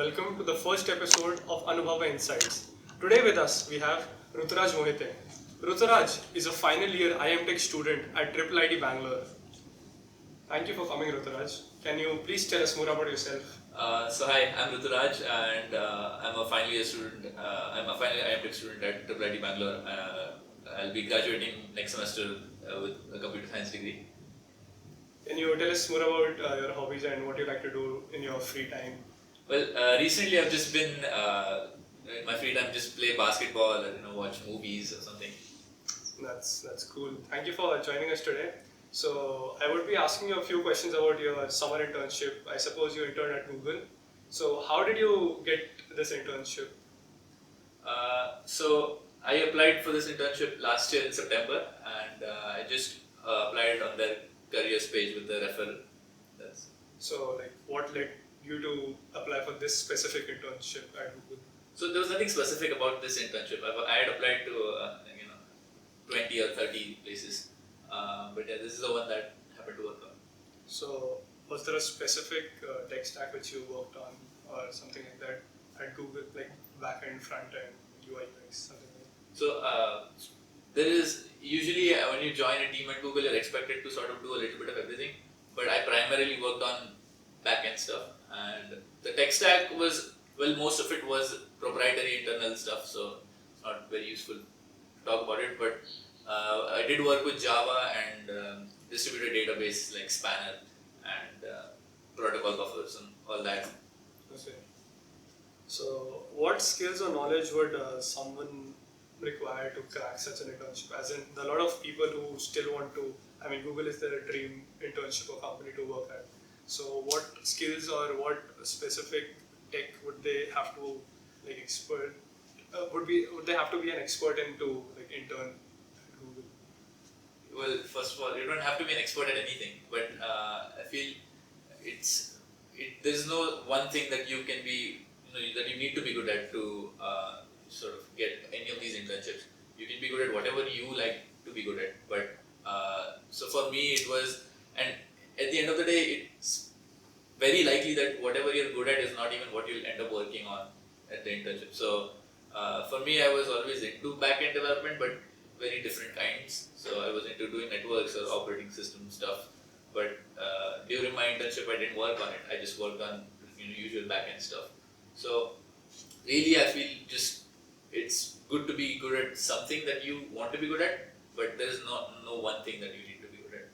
welcome to the first episode of Anubhava Insights. Today with us we have Ruturaj Mohite. Ruturaj is a final year IIITB student at IIIT Bangalore. Thank you for coming, Ruturaj. Can you please tell us more about yourself? Hi, I'm Ruturaj and I'm a final year student. I'm a final year IIITB student at IIIT Bangalore. I'll be graduating next semester with a computer science degree. Can you tell us more about your hobbies and what you like to do in your free time? Well, recently I've just been in my free time just play basketball and watch movies or something. That's cool. Thank you for joining us today. So I would be asking you a few questions about your summer internship. I suppose you interned at Google. So how did you get this internship? So I applied for this internship last year in September, and I just applied on their careers page with the referral. So like, what led you to apply for this specific internship at Google? So there was nothing specific about this internship. I had applied to 20 or 30 places, but yeah, this is the one that happened to work on. So was there a specific tech stack which you worked on or something like that at Google, like back end, front end, UI, UX, something like that? So there is usually when you join a team at Google, you're expected to sort of do a little bit of everything. But I primarily worked on back end stuff, and the tech stack was, well, most of it was proprietary internal stuff, so it's not very useful to talk about it. But I did work with Java and distributed database like Spanner and protocol buffers and all that. Okay. So what skills or knowledge would someone require to crack such an internship? As in, a lot of people who still want to, I mean, Google is their dream internship or company to work at. So what skills or what specific tech would they have to like expert? Would they have to be an expert into like intern at Google? Well, first of all, you don't have to be an expert at anything, but I feel there's no one thing that you can be, that you need to be good at to sort of get any of these internships. You can be good at whatever you like to be good at, but so for me it was, and at the end of the day, it's very likely that whatever you're good at is not even what you'll end up working on at the internship. So for me, I was always into back-end development, but very different kinds. So I was into doing networks or operating system stuff. But during my internship, I didn't work on it. I just worked on usual back-end stuff. So really, I feel just it's good to be good at something that you want to be good at, but there is no one thing that you need to be good at.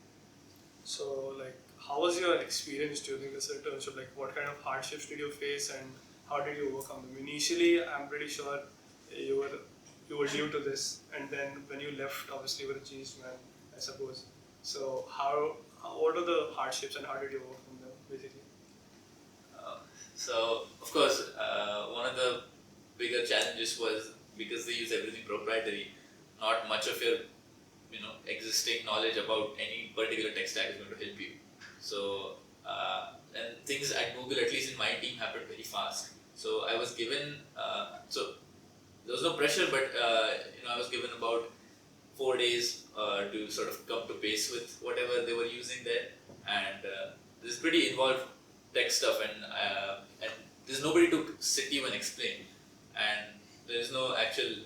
So like, how was your experience during this internship? Like, what kind of hardships did you face, and how did you overcome them? Initially, I'm pretty sure you were new to this, and then when you left, obviously you were a changed man, I suppose. So what are the hardships, and how did you overcome them, basically? So of course, one of the bigger challenges was because they use everything proprietary. Not much of your existing knowledge about any particular tech stack is going to help you. So and things at Google, at least in my team, happened very fast. So I was given so there was no pressure, but I was given about 4 days to sort of come to pace with whatever they were using there, and this is pretty involved tech stuff, and there's nobody to sit you and explain, and there's no actual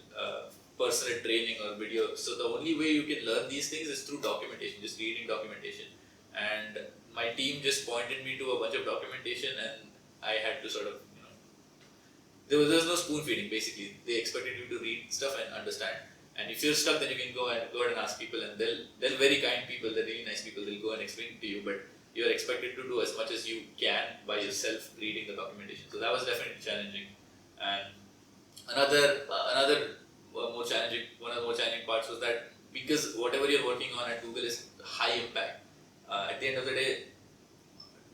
personal training or video. So the only way you can learn these things is through documentation, just reading documentation. And my team just pointed me to a bunch of documentation, and I had to sort of, there was no spoon feeding basically. They expected you to read stuff and understand. And if you're stuck, then you can go ahead and ask people, and they're very kind people, they're really nice people, they'll go and explain it to you, but you're expected to do as much as you can by yourself reading the documentation. So that was definitely challenging. And another more challenging, one of the more challenging parts was that because whatever you're working on at Google is high impact, at the end of the day,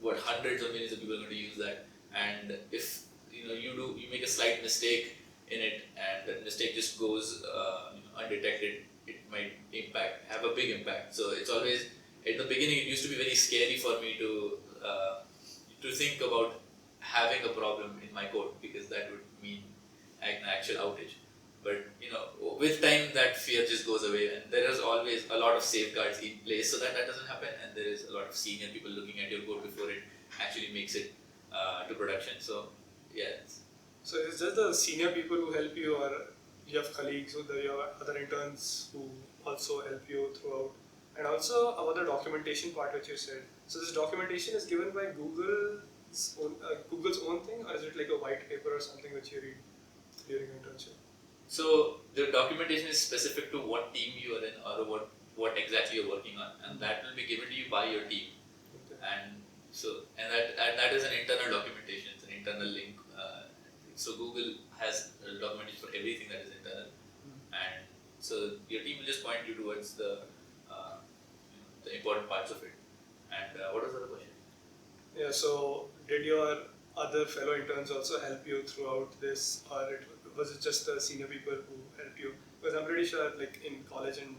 hundreds of millions of people are going to use that, and if you make a slight mistake in it, and that mistake just goes undetected, it might have a big impact. So it's always, in the beginning, it used to be very scary for me to think about having a problem in my code, because that would mean an actual outage. But with time, that fear just goes away, and there is always a lot of safeguards in place so that doesn't happen, and there is a lot of senior people looking at your code before it actually makes it to production. So yeah. So is just the senior people who help you, or you have colleagues or you have other interns who also help you throughout? And also about the documentation part which you said. So this documentation is given by Google's own thing, or is it like a white paper or something which you read during internship? So the documentation is specific to what team you are in or what exactly you're working on, and that will be given to you by your team. Okay. And that is an internal documentation. It's an internal link. So Google has documentation for everything that is internal, and so your team will just point you towards the important parts of it. And what was the other question? Yeah, so did your other fellow interns also help you throughout this, or was it just the senior people who helped you? Because I'm pretty sure, like in college and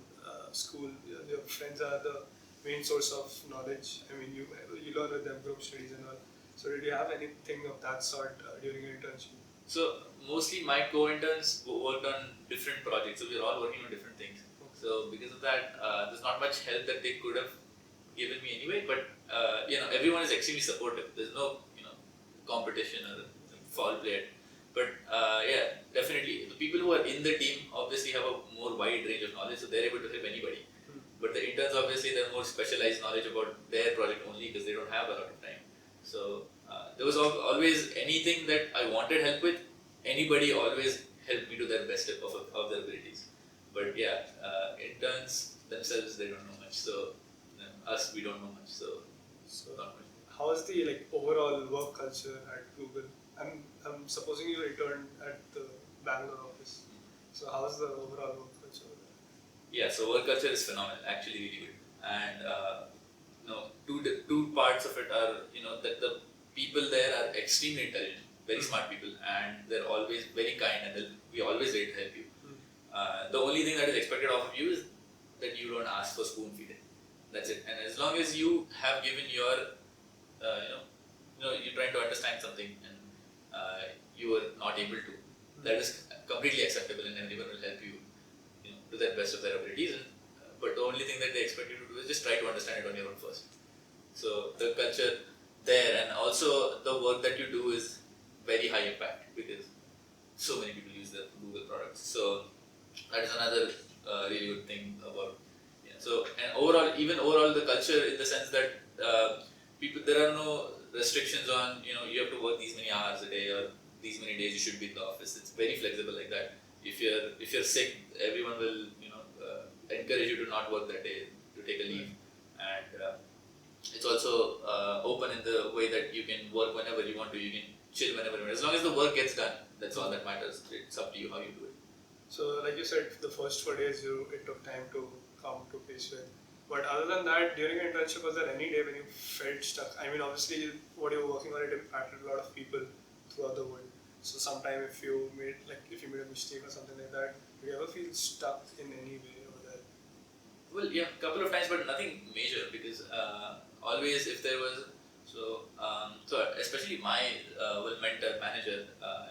school, your friends are the main source of knowledge. I mean, you learn with them, group studies and all. So did you have anything of that sort during your internship? So mostly my co-interns worked on different projects, so we were all working on different things. Okay. So because of that, there's not much help that they could have given me anyway. But everyone is extremely supportive. There's no competition or foul play. But yeah, definitely the people who are in the team obviously have a more wide range of knowledge, so they're able to help anybody. But the interns obviously they're more specialized knowledge about their project only because they don't have a lot of time. So there was always anything that I wanted help with. Anybody always helped me to their best of their abilities. But yeah, interns themselves they don't know much. So us we don't know much. So not much. How is the overall work culture at Google? I'm supposing you interned at the Bangalore office. So how is the overall work culture there? Yeah, so work culture is phenomenal, actually really good. And two parts of it are that the people there are extremely intelligent, very smart people, and they're always very kind, and they'll be always ready to help you. The only thing that is expected of you is that you don't ask for spoon feeding. That's it. And as long as you have given your, you're trying to understand something and you are not able to, that is completely acceptable, and everyone will help you, to the best of their abilities. But the only thing that they expect you to do is just try to understand it on your own first. So the culture there, and also the work that you do is very high impact because so many people use the Google products. So that is another really good thing about. So and overall the culture in the sense that people there are no restrictions on you have to work these many hours a day or these many days you should be in the office. It's very flexible like that. If you're sick, everyone will encourage you to not work that day, to take a leave, and it's also open in the way that you can work whenever you want to. You can chill whenever you want. As long as the work gets done, that's all that matters. It's up to you how you do it. So like you said, the first 4 days it took time to come to pace with. But other than that, during your internship, was there any day when you felt stuck? I mean, obviously, what you were working on, it impacted a lot of people throughout the world. So sometime if you made a mistake or something like that, do you ever feel stuck in any way over there? Well, yeah, a couple of times, but nothing major because always if there was so especially my mentor manager,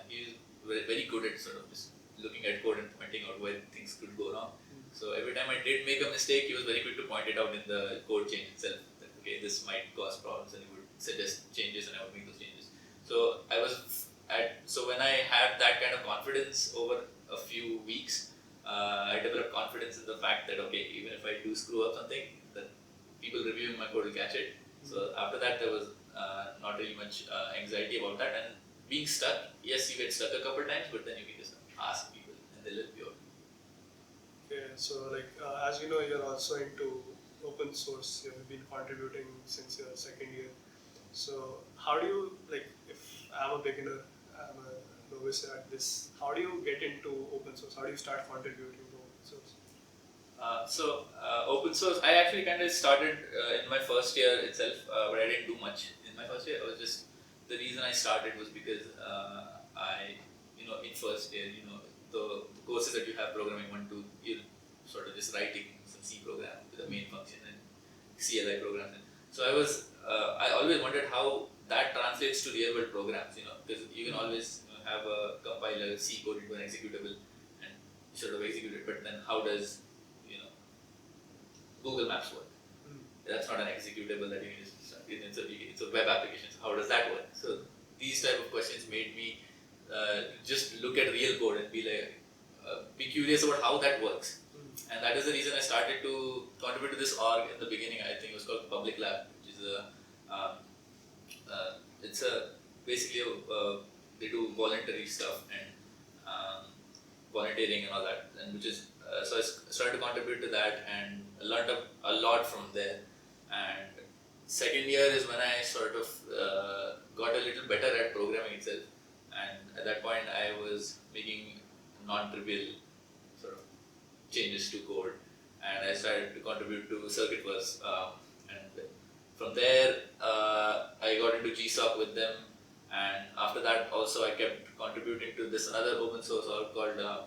he's very good at sort of just looking at code and pointing out where things could go wrong. So every time I did make a mistake, he was very quick to point it out in the code change itself. That okay, this might cause problems, and he would suggest changes, and I would make those changes. So so when I had that kind of confidence over a few weeks, I developed confidence in the fact that okay, even if I do screw up something, that people reviewing my code will catch it. So after that, there was not really much anxiety about that. And being stuck, yes, you get stuck a couple times, but then you can just ask people, and they'll help you out. Okay, so as we know, you're also into open source. You've been contributing since your second year. So how do you if I'm a beginner, I'm a novice at this, how do you get into open source? How do you start contributing to open source? Open source, I actually kind of started in my first year itself, but I didn't do much in my first year. I was just the reason I started was because in first year, the courses that you have programming 1, 2, you're sort of just writing some C program with a main function and CLI programs. So I always wondered how that translates to real world programs, because you can always have a compiler C code into an executable and sort of execute it, but then how does Google Maps work? That's not an executable that you can just start. It's a web application. So how does that work? So these type of questions made me just look at real code and be like, be curious about how that works. And that is the reason I started to contribute to this org in the beginning. I think it was called Public Lab, which is it's a basically they do voluntary stuff and volunteering and all that, and which is so I started to contribute to that and learned a lot from there. And second year is when I sort of got a little better at programming itself, and at that point I was making non-trivial sort of changes to code, and I started to contribute to circuit bus, and from there I got into GSOC with them, and after that also I kept contributing to this another open source org called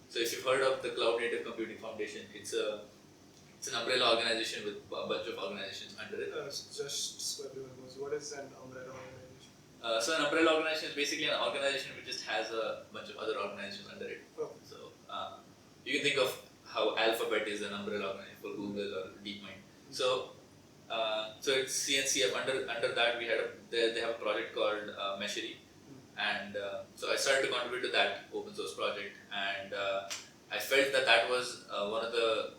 so if you've heard of the Cloud Native Computing Foundation, it's an umbrella organization with a bunch of organizations under it. Just so everyone knows, what is an umbrella organization? So an umbrella organization is basically an organization which just has a bunch of other organizations under it. Oh. So you can think of how Alphabet is an umbrella organization for Google or DeepMind. So it's CNCF. Under that we had they have a project called Meshery, and so I started to contribute to that open source project, and I felt that was one of the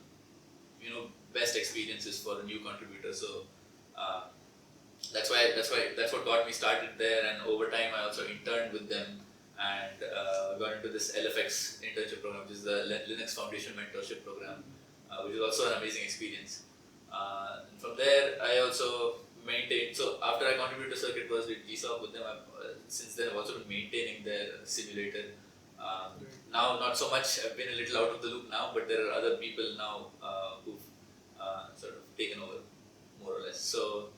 best experiences for a new contributor. So that's what got me started there, and over time I also interned with them and got into this LFX internship program, which is the Linux Foundation Mentorship Program, which is also an amazing experience. And from there I also maintained, so after I contributed to Circuit Bus with GSOC with them, since then I've also been maintaining their simulator. Now not so much, I've been a little out of the loop now, but there are other people now who've sort of taken over more or less. So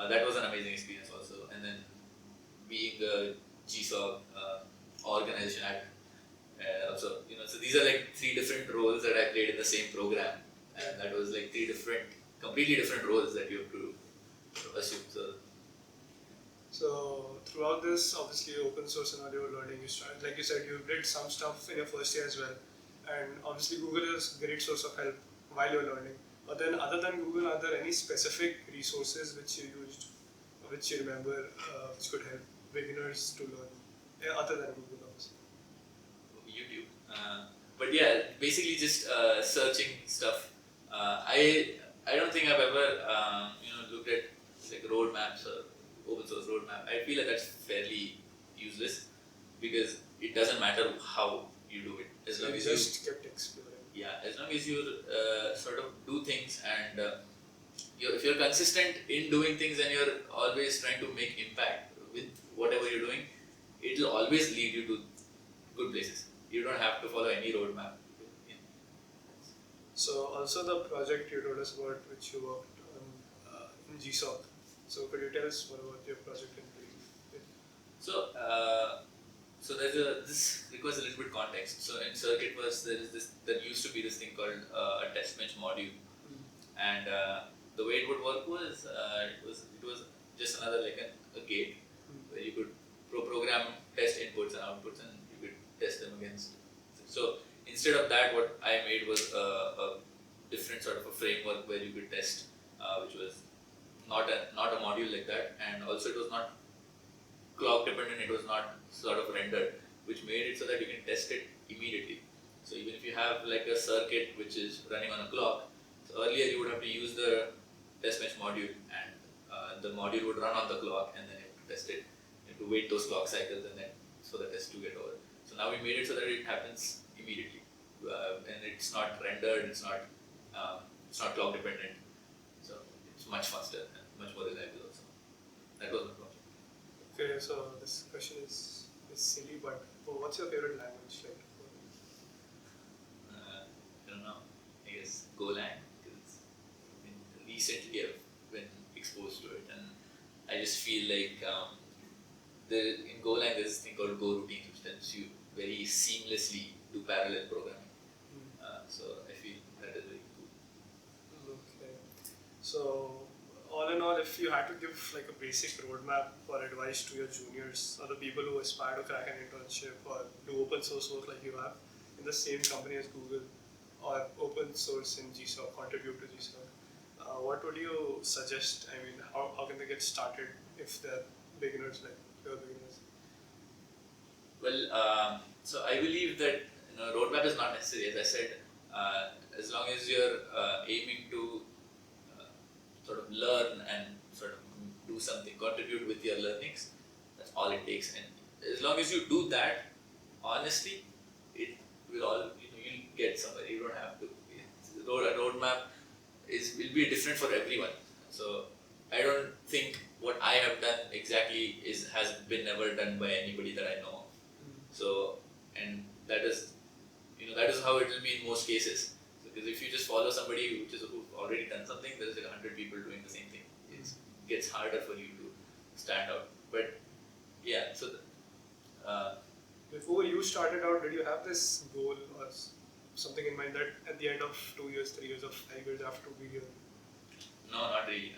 that was an amazing experience also. And then being a GSOC organization at also, so these are like 3 different roles that I played in the same program, and that was like 3 completely different roles that you have to assume. So throughout this, obviously open source and audio learning, you started, like you said, you did some stuff in your first year as well, and obviously Google is a great source of help while you're learning. But then other than Google, are there any specific resources which you used, which you remember, which could help beginners to learn, other than Google obviously? YouTube. But yeah, basically just searching stuff. I don't think I've ever looked at like roadmaps or open source roadmap. I feel like that's fairly useless because it doesn't matter how you do it, as long as you just kept exploring. Yeah, as long as you sort of do things, and if you're consistent in doing things and you're always trying to make impact with whatever you're doing, it'll always lead you to good places. You don't have to follow any roadmap. So also the project you told us about, which you worked on in GSOC. So could you tell us more about your project in brief? So this requires a little bit context. So in Circuit Bus, there used to be this thing called a test bench module, and the way it would work was it was just another like a gate where you could program test inputs and outputs, and you could test them against. So instead of that, what I made was a different sort of a framework where you could test, which was not a module like that, and also it was not clock dependent. It was not sort of rendered, which made it so that you can test it immediately. So even if you have like a circuit which is running on a clock, so earlier you would have to use the test bench module, and the module would run on the clock, and then you have to test it. You have to wait those clock cycles and then for the test to get over. So now we made it so that it happens immediately, and it's not rendered. It's not clock dependent. So it's much faster and much more reliable also. That was my project. Okay, so this question is silly, but what's your favorite language? Like, I don't know. I guess Golang, because recently I've been exposed to it, and I just feel like in Golang there's this thing called Go routines, which helps you very seamlessly do parallel programming. So I feel that is very cool. Okay. So all in all, if you had to give like a basic roadmap or advice to your juniors or the people who aspire to crack an internship or do open source work like you have in the same company as Google or open source in GSOC, contribute to GSOC, what would you suggest? I mean, how can they get started if they're beginners like? your beginners? Well, so I believe that roadmap is not necessary. As I said, as long as you're aiming to sort of learn and sort of do something, contribute with your learnings, that's all it takes. And as long as you do that, honestly, it will all you'll get somewhere. You don't have to. A roadmap will be different for everyone. So I don't think what I have done exactly has been never done by anybody that I know of. So, and that is how it will be in most cases. Because if you just follow somebody who's already done something, there's like 100 people doing the same thing. It gets harder for you to stand out. But yeah, so before you started out, did you have this goal or something in mind that at the end of 2 years, 3 years, or 5 years, I have to be here? no, not really.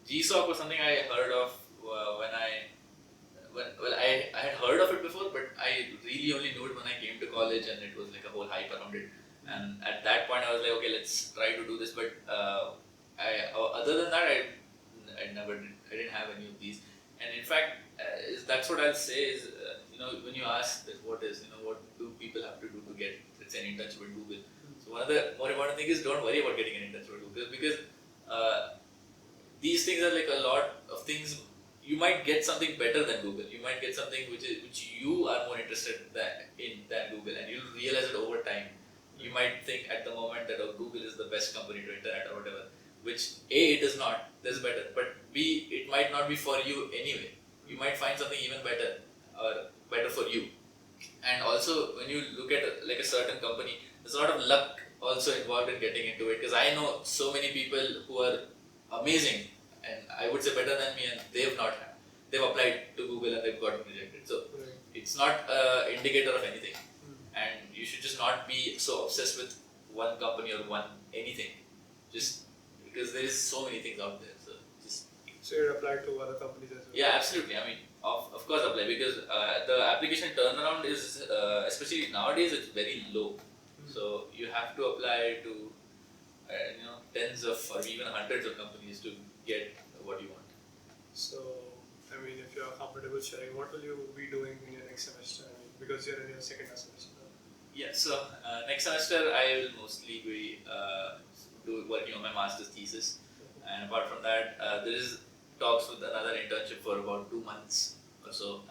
GSOC was something I heard of I had heard of it before, but I really only knew it when I came to college, and it was like a whole hype around it. And at that point, I was like, okay, let's try to do this. But other than that, I never did. I didn't have any of these. And in fact, that's what I'll say is, when you ask that what do people have to do to get, let's say, an internship at Google. So one of the more important things is don't worry about getting an internship at Google, because these things are like a lot of things. You might get something better than Google. You might get something which you are more interested in than Google, and you'll realize it over time. You might think at the moment that Google is the best company to intern at or whatever, which A, it is not. There's better, but B, it might not be for you anyway. You might find something even better or better for you. And also, when you look at like a certain company, there's a lot of luck also involved in getting into it. Because I know so many people who are amazing, and I would say better than me, and they've applied to Google and they've gotten rejected. So it's not an indicator of anything, and you should just not be so obsessed with one company or one anything, just because there is so many things out there. So you applied to other companies as well? Yeah, absolutely. I mean, of course apply, because the application turnaround is, especially nowadays, it's very low. So you have to apply to tens of or even hundreds of companies to get what you want. So, I mean, if you're comfortable sharing, what will you be doing in your next semester? I mean, because you're in your second semester. Yeah, so next semester I will mostly be working on my master's thesis, and apart from that, there is talks with another internship for about 2 months or so.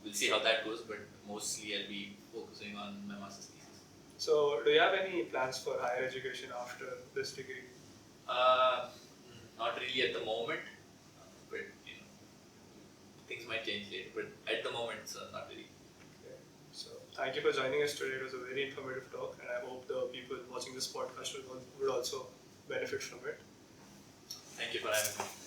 We'll see how that goes, but mostly I'll be focusing on my master's thesis. So, do you have any plans for higher education after this degree? Not really at the moment, but things might change later. But at the moment, not really. Okay. So, thank you for joining us today. It was a very informative talk, and I hope the people watching this podcast would also benefit from it. Thank you for having me.